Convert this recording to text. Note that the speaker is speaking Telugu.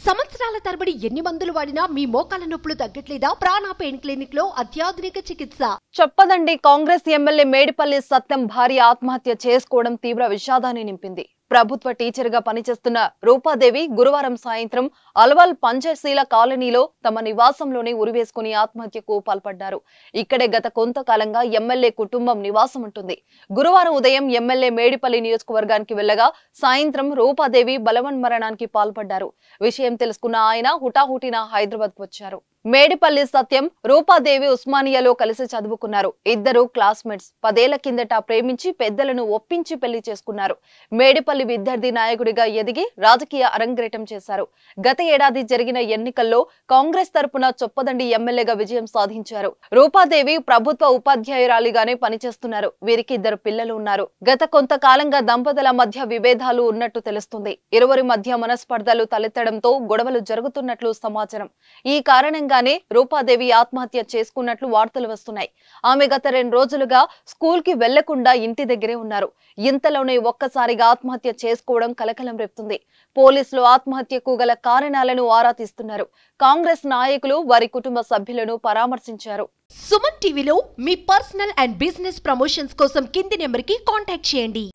సంవత్సరాల తరబడి ఎన్ని మందులు వాడినా మీ మోకాల నొప్పులు తగ్గట్లేదా? ప్రాణ పెయిన్ క్లినిక్ లో అత్యాధునిక చికిత్స. చెప్పదండి, కాంగ్రెస్ ఎమ్మెల్యే మేడిపల్లి సత్యం భార్య ఆత్మహత్య చేసుకోవడం తీవ్ర విషాదాన్ని నింపింది. ప్రభుత్వ టీచర్ గా పనిచేస్తున్న రూపాదేవి గురువారం సాయంత్రం అల్వాల్ పంచశీల కాలనీలో తమ నివాసంలోనే ఉరివేసుకుని ఆత్మహత్యకు పాల్పడ్డారు. ఇక్కడే గత కొంతకాలంగా ఎమ్మెల్యే కుటుంబం నివాసం ఉంటుంది. గురువారం ఉదయం ఎమ్మెల్యే మేడిపల్లి నియోజకవర్గానికి వెళ్లగా సాయంత్రం రూపాదేవి బలవన్మరణానికి పాల్పడ్డారు. విషయం తెలుసుకున్న ఆయన హుటాహుటిన హైదరాబాద్ కు వచ్చారు. మేడిపల్లి సత్యం, రూపాదేవి ఉస్మానియాలో కలిసి చదువుకున్నారు. ఇద్దరు క్లాస్మేట్స్. 10 ఏళ్ల కిందట ప్రేమించి పెద్దలను ఒప్పించి పెళ్లి చేసుకున్నారు. మేడిపల్లి విద్యార్థి నాయకుడిగా ఎదిగి రాజకీయ అరంగేటం చేశారు. గత ఏడాది జరిగిన ఎన్నికల్లో కాంగ్రెస్ తరపున చొప్పదండి ఎమ్మెల్యేగా విజయం సాధించారు. రూపాదేవి ప్రభుత్వ ఉపాధ్యాయురాలిగానే పనిచేస్తున్నారు. వీరికి 2 పిల్లలు ఉన్నారు. గత కొంతకాలంగా దంపతుల మధ్య విభేదాలు ఉన్నట్టు తెలుస్తుంది. ఇరువురి మధ్య మనస్పర్ధలు తలెత్తడంతో గొడవలు జరుగుతున్నట్లు సమాచారం. ఈ కారణంగా రూపాదేవి ఆత్మహత్య చేసుకున్నట్లు వార్తలు వస్తున్నాయి. ఆమె గత 2 రోజులుగా స్కూల్ కి వెళ్లకుండా ఇంటి దగ్గరే ఉన్నారు. ఇంతలోనే ఒక్కసారిగా ఆత్మహత్య చేసుకోవడం కలకలం రేపుతుంది. పోలీసులు ఆత్మహత్యకు గల కారణాలను ఆరా తీస్తున్నారు. కాంగ్రెస్ నాయకులు వారి కుటుంబ సభ్యులను పరామర్శించారు. సుమన్ టీవీలో మీ పర్సనల్ అండ్ బిజినెస్ ప్రమోషన్స్ కోసం కింది నెంబర్ కి కాంటాక్ట్ చేయండి.